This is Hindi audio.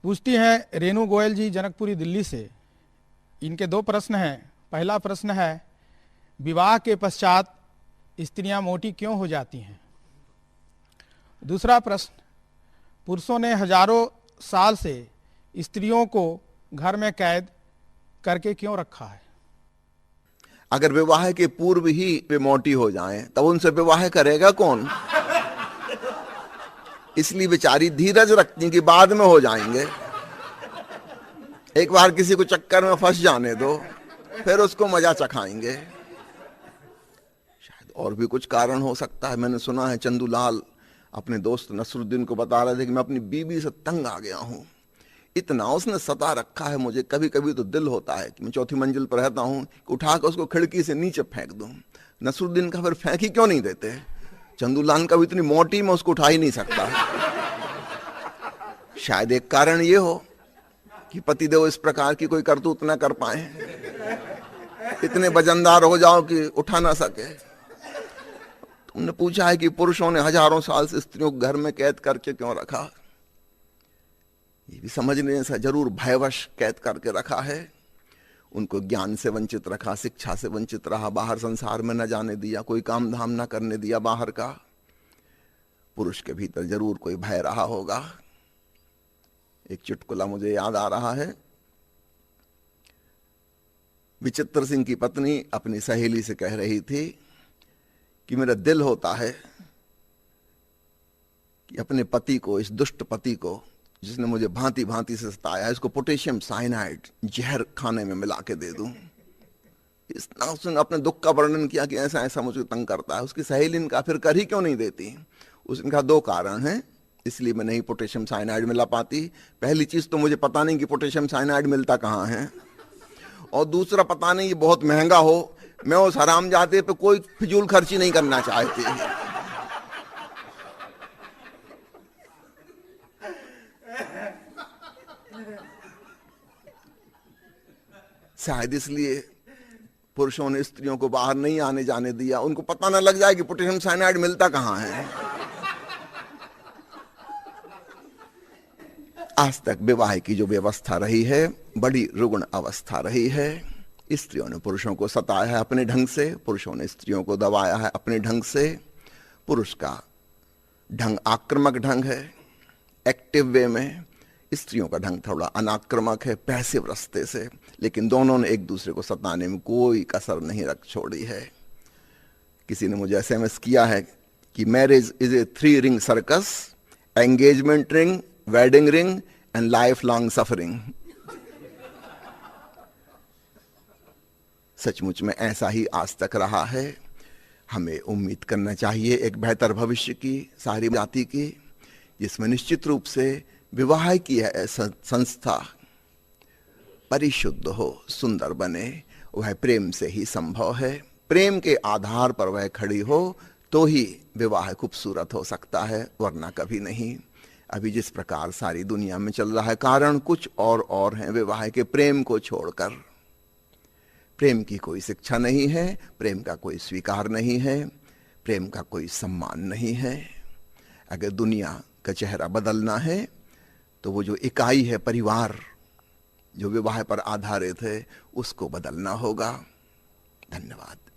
पूछती हैं रेनू गोयल जी जनकपुरी दिल्ली से। इनके दो प्रश्न हैं। पहला प्रश्न है, विवाह के पश्चात स्त्रियां मोटी क्यों हो जाती हैं? दूसरा प्रश्न, पुरुषों ने हजारों साल से स्त्रियों को घर में कैद करके क्यों रखा है? अगर विवाह के पूर्व ही वे मोटी हो जाएं, तब उनसे विवाह करेगा कौन? इसलिए बेचारी धीरज रखती कि बाद में हो जाएंगे। एक बार किसी को चक्कर में फंस जाने दो, फिर उसको मजा चखाएंगे। शायद और भी कुछ कारण हो सकता है। मैंने सुना है चंदूलाल अपने दोस्त नसरुद्दीन को बता रहे थे कि मैं अपनी बीवी से तंग आ गया हूं, इतना उसने सता रखा है मुझे। कभी कभी तो दिल होता है कि मैं चौथी मंजिल पर रहता हूं कि उठाकर उसको खिड़की से नीचे फेंक दूं। नसरुद्दीन का फिर फेंक ही क्यों नहीं देते? चंदूलाल का भी इतनी मोटी में उसको उठा ही नहीं सकता। शायद एक कारण ये हो कि पतिदेव इस प्रकार की कोई करतूत न कर पाए, इतने वजनदार हो जाओ कि उठा ना सके। तुमने पूछा है कि पुरुषों ने हजारों साल से स्त्रियों को घर में कैद करके क्यों रखा? ये भी समझने से जरूर भयवश कैद करके रखा है। उनको ज्ञान से वंचित रखा, शिक्षा से वंचित रहा, बाहर संसार में न जाने दिया, कोई काम धाम न करने दिया बाहर का। पुरुष के भीतर जरूर कोई भय रहा होगा। एक चुटकुला मुझे याद आ रहा है। विचित्र सिंह की पत्नी अपनी सहेली से कह रही थी कि मेरा दिल होता है कि अपने पति को, इस दुष्ट पति को जिसने मुझे भांति भांति से सताया, इसको पोटेशियम साइनाइड जहर खाने में मिला के दे दूं। इतना उसने अपने दुख का वर्णन किया कि ऐसा ऐसा मुझे तंग करता है। उसकी सहेली ने कहा फिर कर ही क्यों नहीं देती? उसने कहा दो कारण हैं इसलिए मैं नहीं पोटेशियम साइनाइड मिला पाती। पहली चीज तो मुझे पता नहीं कि पोटेशियम साइनाइड मिलता कहाँ है, और दूसरा पता नहीं ये बहुत महंगा हो। मैं उस हरामजादे पे कोई फिजूल खर्ची नहीं करना चाहती। शायद इसलिए पुरुषों ने स्त्रियों को बाहर नहीं आने जाने दिया, उनको पता न लग जाए कि पोटेशियम साइनाइड मिलता कहां है। आज तक विवाह की जो व्यवस्था रही है बड़ी रुग्ण अवस्था रही है। स्त्रियों ने पुरुषों को सताया है अपने ढंग से, पुरुषों ने स्त्रियों को दबाया है अपने ढंग से। पुरुष का ढंग आक्रामक ढंग है, एक्टिव वे में। स्त्रियों का ढंग थोड़ा अनाक्रामक है, पैसिव रास्ते से। लेकिन दोनों ने एक दूसरे को सताने में कोई कसर नहीं रख छोड़ी है। किसी ने मुझे एसएमएस किया है कि marriage is a 3 ring circus, engagement ring, wedding ring and life long suffering. सचमुच में ऐसा ही आज तक रहा है। हमें उम्मीद करना चाहिए एक बेहतर भविष्य की, सारी जाति की, जिसमें निश्चित रूप से विवाह की है संस्था परिशुद्ध हो, सुंदर बने। वह प्रेम से ही संभव है। प्रेम के आधार पर वह खड़ी हो तो ही विवाह खूबसूरत हो सकता है, वरना कभी नहीं। अभी जिस प्रकार सारी दुनिया में चल रहा है, कारण कुछ और हैं विवाह के, प्रेम को छोड़कर। प्रेम की कोई शिक्षा नहीं है, प्रेम का कोई स्वीकार नहीं है, प्रेम का कोई सम्मान नहीं है। अगर दुनिया का चेहरा बदलना है तो वो जो इकाई है परिवार, जो विवाह पर आधारित है, उसको बदलना होगा। धन्यवाद।